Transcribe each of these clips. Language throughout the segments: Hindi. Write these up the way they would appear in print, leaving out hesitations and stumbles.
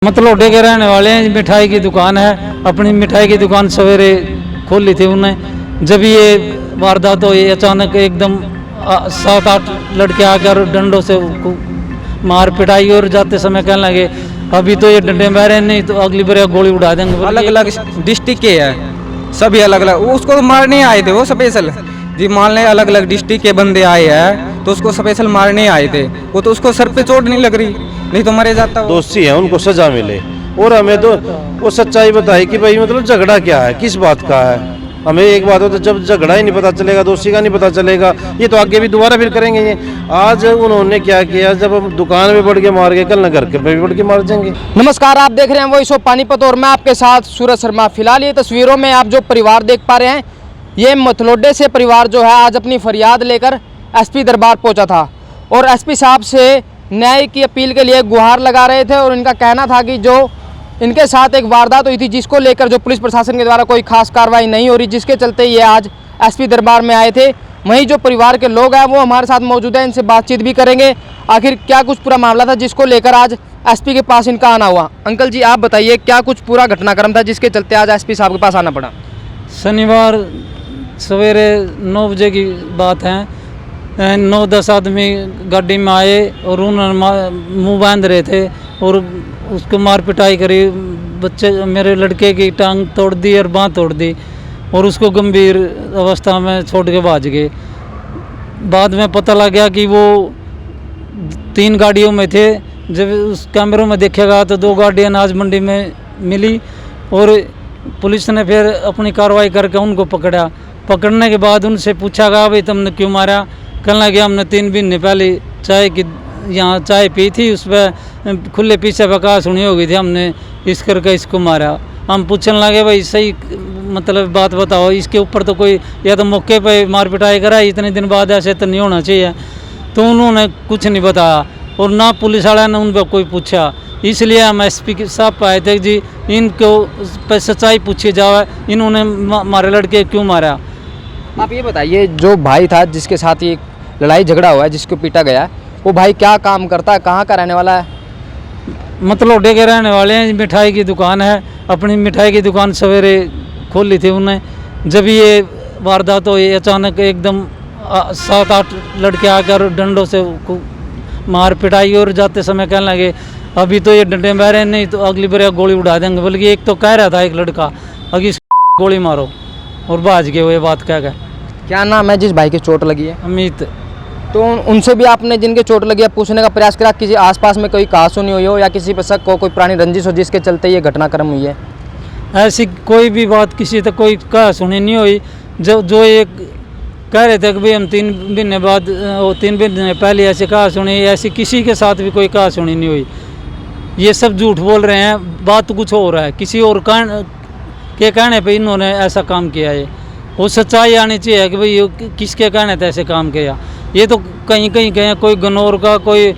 मतलोडे के रहने वाले हैं। मिठाई की दुकान है, अपनी मिठाई की दुकान सवेरे खोल ली थी उन्हें। जब ये वारदात हुई अचानक एकदम 7-8 लड़के आकर डंडों से मार पिटाई और जाते समय कहने लगे अभी तो ये डंडे में रहे नहीं तो अगली बार गोली उड़ा देंगे। अलग अलग डिस्ट्रिक्ट के है सभी अलग अलग, उसको तो मारने आए थे वो स्पेशल जी। मान लें अलग अलग डिस्ट्रिक्ट के बंदे आए हैं तो उसको स्पेशल मारने आए थे, वो तो उसको सर पे चोट नहीं लग रही, नहीं तो मरे जाता। दोषी है उनको सजा मिले और हमें तो वो सच्चाई बताई कि भाई मतलब झगड़ा क्या है, किस बात का है। हमें एक बात हो तो जब झगड़ा ही नहीं पता चलेगा, दोषी का नहीं पता चलेगा, ये तो आगे भी दोबारा फिर करेंगे। ये आज उन्होंने क्या किया, जब हम दुकान में बढ़ के मार गए, कल न घर के पे भी बढ़ के मार जाएंगे। नमस्कार, आप देख रहे हैं वॉइस ऑफ पानीपत और मैं आपके साथ सूरज शर्मा। फिलहाल ये तस्वीरों में आप जो परिवार देख पा रहे हैं, ये मतलोडे से परिवार जो है आज अपनी फरियाद लेकर एसपी दरबार पहुंचा था और एसपी साहब से न्याय की अपील के लिए गुहार लगा रहे थे। और इनका कहना था कि जो इनके साथ एक वारदात हुई थी जिसको लेकर जो पुलिस प्रशासन के द्वारा कोई खास कार्रवाई नहीं हो रही, जिसके चलते ये आज एसपी दरबार में आए थे। वहीं जो परिवार के लोग हैं वो हमारे साथ मौजूद हैं, इनसे बातचीत भी करेंगे आखिर क्या कुछ पूरा मामला था जिसको लेकर आज एसपी के पास इनका आना हुआ। अंकल जी, आप बताइए क्या कुछ पूरा घटनाक्रम था जिसके चलते आज एसपी साहब के पास आना पड़ा। शनिवार सवेरे 9 बजे की बात है। 9-10 आदमी गाड़ी में आए और उन्होंने मुंह बांध रहे थे और उसको मार पिटाई करी। बच्चे मेरे लड़के की टांग तोड़ दी और बाँह तोड़ दी और उसको गंभीर अवस्था में छोड़ के भाग गए। बाद में पता लग गया कि वो 3 गाड़ियों में थे। जब उस कैमरों में देखेगा तो 2 गाड़ियाँ अनाज मंडी में मिली और पुलिस ने फिर अपनी कार्रवाई करके उनको पकड़ा। पकड़ने के बाद उनसे पूछा गया भाई तुमने क्यों मारा। कहने लगे हमने 3 महीने पहले चाय की यहाँ चाय पी थी, उस पर खुले पीछे बका सुनी होगी थी, हमने इस करके इसको मारा। हम पूछने लगे भाई सही मतलब बात बताओ, इसके ऊपर तो कोई या तो मौके पे मार पिटाई करा, इतने दिन बाद ऐसे तो नहीं होना चाहिए। तो उन्होंने कुछ नहीं बताया और ना पुलिस वाला ने उन पर कोई पूछा। इसलिए हम एसपी के साहब पे आए थे जी इनको पे सच्चाई पूछी जाए, इन्होंने हमारे लड़के क्यों मारा। आप ये बताइए, जो भाई था जिसके साथ ये लड़ाई झगड़ा हुआ है, जिसको पीटा गया, वो भाई क्या काम करता है, कहाँ का रहने वाला है। मतलोडे के रहने वाले हैं। मिठाई की दुकान है, अपनी मिठाई की दुकान सवेरे खोल ली थी उन्हें। जब ये वारदात हुई अचानक एकदम 7-8 लड़के आकर डंडों से मार पिटाई और जाते समय कहने लगे अभी तो ये डंडे में रहे नहीं तो अगली बार गोली उड़ा देंगे। बल्कि एक तो कह रहा था एक लड़का अगर इस गोली मारो और भाज गए। वो ये बात कह गए। क्या नाम है जिस भाई की चोट लगी है। अमित। तो उनसे भी आपने जिनके चोट लगी है पूछने का प्रयास करा, किसी आसपास में कोई कहा सुनी हुई हो या किसी पर शक हो, कोई पुरानी रंजिश हो जिसके चलते ये घटनाक्रम हुई है। ऐसी कोई भी बात किसी तक कोई कहा सुनी नहीं हुई। जो एक कह रहे थे कि भाई हम 3 महीने बाद 3 महीने पहले ऐसे कहा सुनी, ऐसी किसी के साथ भी कोई कहा सुनी नहीं हुई। ये सब झूठ बोल रहे हैं, बात कुछ हो रहा है, किसी और के कहने पे इन्होंने ऐसा काम किया है। वो सच्चाई आनी चाहिए कि भाई किसके कहने थे ऐसे काम किया। ये तो कहीं कहीं कहीं कोई गनौर का, कोई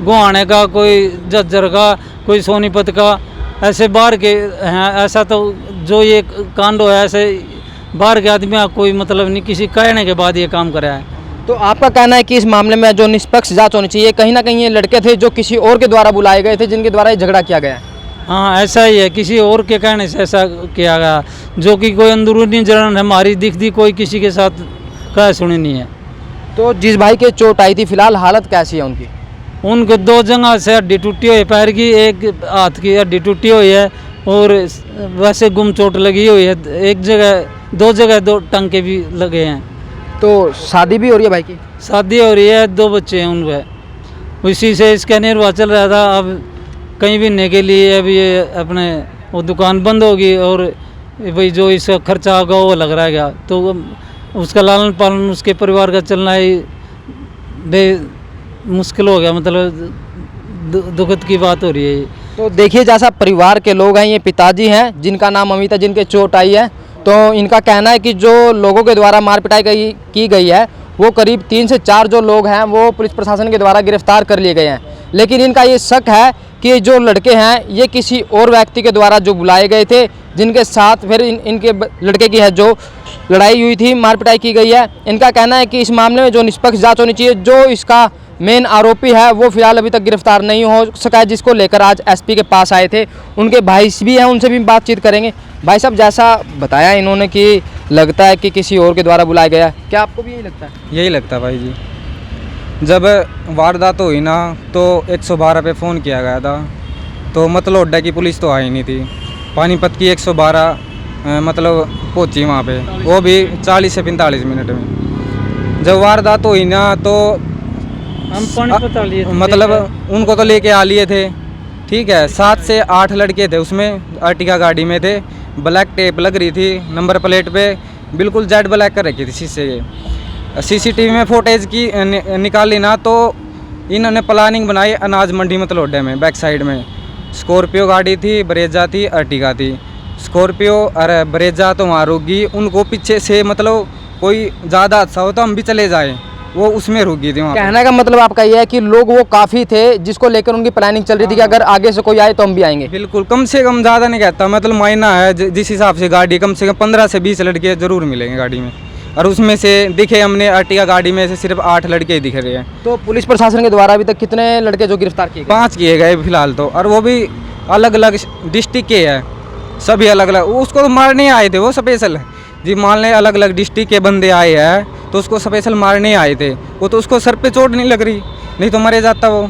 गुहाने का, कोई जज्जर का, कोई सोनीपत का, ऐसे बाहर के हैं। ऐसा तो जो ये कांड है ऐसे बाहर के आदमी का कोई मतलब नहीं, किसी कहने के बाद ये काम कराया है। तो आपका कहना है कि इस मामले में जो निष्पक्ष जांच होनी चाहिए, कहीं ना कहीं ये लड़के थे जो किसी और के द्वारा बुलाए गए थे जिनके द्वारा ये झगड़ा किया गया है। हाँ ऐसा ही है, किसी और के कहने से ऐसा किया गया, जो कि कोई अंदरूनी जलन हमारी दिखती कोई किसी के साथ कह सुनी नहीं है। तो जिस भाई के चोट आई थी फिलहाल हालत कैसी है उनकी। उनके 2 जगह से हड्डी टूटी हुई है, पैर की, एक हाथ की हड्डी टूटी हुई है और वैसे गुम चोट लगी हुई है। एक जगह 2 जगह 2 टंके भी लगे हैं। तो शादी भी हो रही है भाई की। शादी हो रही है, 2 बच्चे हैं उनके। उसी से इसका निर्वाह चल रहा था। अब कहीं भी ने के लिए अभी ये अपने वो दुकान बंद होगी और भाई जो इसका खर्चा होगा वो लग रहा है, तो उसका लालन पालन उसके परिवार का चलना ही मुश्किल हो गया। मतलब दुखद की बात हो रही है। तो देखिए जैसा परिवार के लोग हैं, ये पिताजी हैं जिनका नाम अमित है, जिनके चोट आई है। तो इनका कहना है कि जो लोगों के द्वारा मार पिटाई की गई है वो करीब 3 से 4 जो लोग हैं वो पुलिस प्रशासन के द्वारा गिरफ्तार कर लिए गए हैं। लेकिन इनका ये शक है कि जो लड़के हैं ये किसी और व्यक्ति के द्वारा जो बुलाए गए थे, जिनके साथ फिर इनके लड़के की है जो लड़ाई हुई थी, मार पिटाई की गई है। इनका कहना है कि इस मामले में जो निष्पक्ष जांच होनी चाहिए, जो इसका मेन आरोपी है वो फिलहाल अभी तक गिरफ्तार नहीं हो सका है, जिसको लेकर आज एसपी के पास आए थे। उनके भाई भी हैं, उनसे भी बातचीत करेंगे। भाई साहब, जैसा बताया इन्होंने कि लगता है कि किसी और के द्वारा बुलाया गया है, क्या आपको भी यही लगता है? यही लगता है भाई जी। जब वारदात हुई ना तो 112 पे फ़ोन किया गया था, तो मतलौडा की पुलिस तो आई नहीं थी। पानीपत की 112 मतलब पहुंची वहाँ पे, वो भी 40 से 45 मिनट में। जब वारदात हुई ना तो हम पानीपत आ लिए थे, मतलब उनको तो लेके आ लिए थे, ठीक है। 7 से 8 लड़के थे उसमें, अर्टिगा गाड़ी में थे। ब्लैक टेप लग रही थी नंबर प्लेट पे, बिल्कुल जेड ब्लैक कर रखी थी शीशे के। सीसीटीवी में फुटेज की निकाली ना तो इन्होंने प्लानिंग बनाई अनाज मंडी मतलौडे में, बैक साइड में। स्कॉर्पियो गाड़ी थी, ब्रेजा थी, अर्टिगा थी। स्कॉर्पियो और ब्रेजा तो वहाँ रुक गई, उनको पीछे से मतलब कोई ज़्यादा अच्छा हो तो हम भी चले जाएँ, वो उसमें रुक गई थी वहाँ पे। कहने का मतलब आपका ये है कि लोग वो काफ़ी थे जिसको लेकर उनकी प्लानिंग चल रही थी कि अगर आगे से कोई आए तो हम भी आएंगे। बिल्कुल, कम से कम ज़्यादा नहीं कहता, मतलब मायना है जिस हिसाब से गाड़ी, कम से कम 15 से 20 लड़के ज़रूर मिलेंगे गाड़ी में। और उसमें से दिखे हमने अर्टिगा गाड़ी में से सिर्फ 8 लड़के ही दिख रहे हैं। तो पुलिस प्रशासन के द्वारा अभी तक कितने लड़के जो गिरफ्तार किए गए? 5 किए गए फिलहाल तो, और वो भी अलग अलग डिस्ट्रिक्ट के हैं, सभी अलग अलग। उसको तो मारने आए थे वो स्पेशल जी, मान लें अलग अलग डिस्ट्रिक्ट के बंदे आए हैं तो उसको स्पेशल मारने आए थे। वो तो उसको सर पे चोट नहीं लग रही, नहीं तो मरे जाता वो।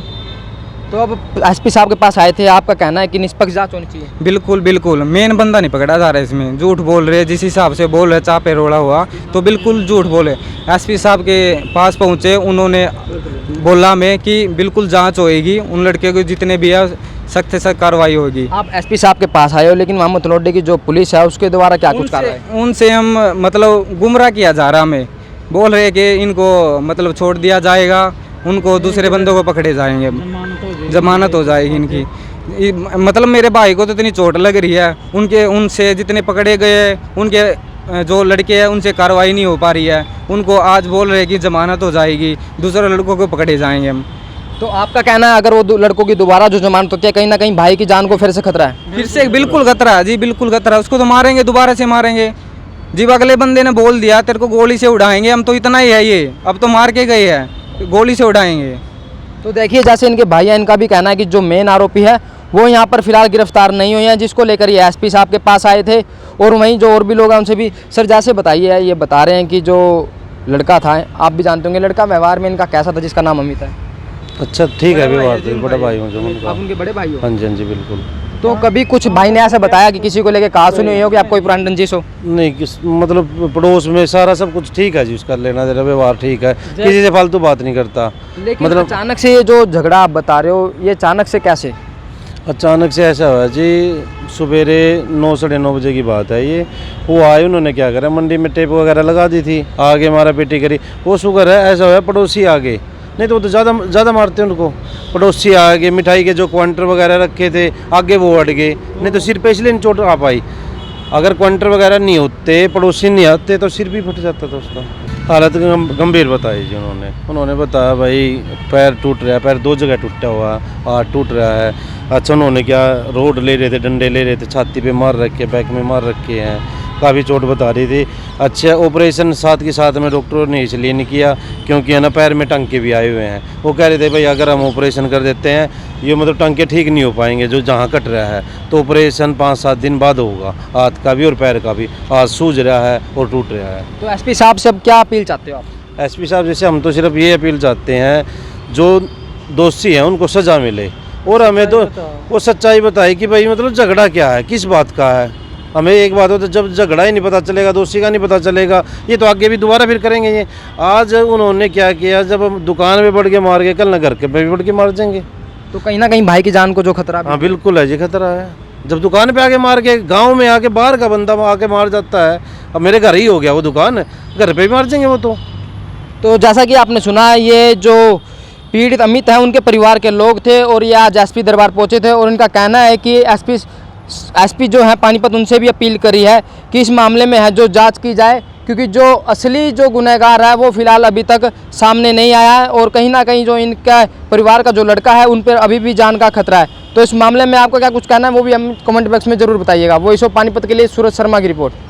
तो अब एसपी साहब के पास आए थे, आपका कहना है कि निष्पक्ष जांच होनी चाहिए? बिल्कुल बिल्कुल, मेन बंदा नहीं पकड़ा जा रहा है इसमें। झूठ बोल रहे, जिस हिसाब से बोल रहे चापे रोड़ा हुआ, तो बिल्कुल झूठ बोले। एसपी साहब के पास पहुंचे, उन्होंने बोला में कि बिल्कुल जांच होएगी, उन लड़के को जितने भी है सख्त से सख्त कार्रवाई होगी। आप एसपी साहब के पास आए हो, लेकिन वहाँ मतलौडे की जो पुलिस है उसके द्वारा क्या कुछ कर रहा है? उनसे हम मतलब गुमराह किया जा रहा, हमें बोल रहे कि इनको मतलब छोड़ दिया जाएगा, उनको दूसरे बंदों को पकड़े जाएंगे, जमानत हो जाएगी इनकी। मतलब मेरे भाई को तो इतनी चोट लग रही है, उनसे जितने पकड़े गए उनके जो लड़के हैं उनसे कार्रवाई नहीं हो पा रही है। उनको आज बोल रहे कि जमानत हो जाएगी, दूसरे लड़कों को पकड़े जाएंगे हम। तो आपका कहना है अगर वो लड़कों की दोबारा जो जमानत होती है, कहीं ना कहीं भाई की जान को फिर से खतरा है? फिर से बिल्कुल खतरा है जी, बिल्कुल खतरा। उसको तो मारेंगे, दोबारा से मारेंगे जी। अगले बंदे ने बोल दिया तेरे को गोली से उड़ाएंगे, हम तो इतना ही है ये, अब तो मार के गए हैं, गोली से उड़ाएंगे। तो देखिए, जैसे इनके भाई हैं, इनका भी कहना है कि जो मेन आरोपी है वो यहाँ पर फिलहाल गिरफ्तार नहीं हुए हैं, जिसको लेकर ये एसपी साहब के पास आए थे। और वहीं जो और भी लोग हैं उनसे भी, सर जैसे बताइए, ये बता रहे हैं कि जो लड़का था, आप भी जानते होंगे, लड़का व्यवहार में इनका कैसा था जिसका नाम अमित है? अच्छा ठीक है, अभी बात बड़ा भाई हूँ जो उनका। आप उनके बड़े भाई हो? हाँ जी हाँ जी बिल्कुल। तो कभी कुछ भाई ने ऐसा बताया कि किसी को लेकर कहा सुनी हुई हो कि आप कोई पुरानी रंजिश हो? नहीं, किस मतलब पड़ोस में सारा सब कुछ ठीक है जी, उसका लेना देना व्यवहार ठीक है, किसी से फालतू बात नहीं करता। लेकिन मतलब अचानक से ये जो झगड़ा आप बता रहे हो, ये अचानक से कैसे? अचानक से ऐसा हुआ जी, सवेरे 9 साढ़े 9 बजे की बात है ये। वो आए, उन्होंने क्या करा, मंडी में टेप वगैरह लगा दी थी, आगे मारा पीटी करी। वो शुक्र है ऐसा हुआ पड़ोसी आगे, नहीं तो वो तो ज़्यादा मारते हैं उनको। पड़ोसी आगे मिठाई के जो क्वांटर वगैरह रखे थे आगे वो हट गए, नहीं तो सिर पे इसलिए चोट आ पाई। अगर क्वांटर वगैरह नहीं होते, पड़ोसी नहीं आते तो सिर भी फट जाता था उसका। हालत गंभीर बताई जी उन्होंने बताया भाई पैर टूट रहा है, पैर 2 जगह टूटा हुआ, हाथ टूट रहा है। अच्छा, उन्होंने क्या रोड ले रहे थे, डंडे ले रहे थे, छाती पे मार रखे, बैक में मार रखे हैं, काफ़ी चोट बता रही थी। अच्छा, ऑपरेशन साथ के साथ में डॉक्टरों ने इसलिए नहीं किया क्योंकि है ना पैर में टंके भी आए हुए हैं। वो कह रहे थे भाई अगर हम ऑपरेशन कर देते हैं ये मतलब टंके ठीक नहीं हो पाएंगे जो जहाँ कट रहा है, तो ऑपरेशन 5-7 दिन बाद होगा, हाथ का भी और पैर का भी। हाथ सूज रहा है और टूट रहा है। तो एसपी साहब से अब क्या अपील चाहते हो आप? एसपी साहब जैसे हम तो सिर्फ ये अपील चाहते हैं जो दोषी हैं उनको सज़ा मिले, और हमें तो वो सच्चाई बताए कि भाई मतलब झगड़ा क्या है, किस बात का है। हमें एक बात हो तो जब झगड़ा ही नहीं पता चलेगा, दोषी का नहीं पता चलेगा, ये तो आगे भी दोबारा फिर करेंगे ये। आज उन्होंने क्या किया, जब हम दुकान में बढ़ के मार के, कल न घर के पे भी बढ़ के मार देंगे। तो कहीं ना कहीं भाई की जान को जो खतरा भी हाँ बिल्कुल है जी, खतरा है। जब दुकान पे आके मार के, गांव में आके बाहर का बंदा आके मार जाता है, अब मेरे घर ही हो गया वो दुकान, घर पे भी मार देंगे वो तो जैसा कि आपने सुना, ये जो पीड़ित अमित हैं उनके परिवार के लोग थे और ये आज एसपी दरबार पहुंचे थे। और इनका कहना है कि एसपी जो है पानीपत, उनसे भी अपील करी है कि इस मामले में है जो जांच की जाए, क्योंकि जो असली जो गुनहगार है वो फिलहाल अभी तक सामने नहीं आया है। और कहीं ना कहीं जो इनका परिवार का जो लड़का है उन पर अभी भी जान का खतरा है। तो इस मामले में आपका क्या कुछ कहना है वो भी हम कमेंट बॉक्स में जरूर बताइएगा। वॉइस ऑफ पानीपत के लिए सूरज शर्मा की रिपोर्ट।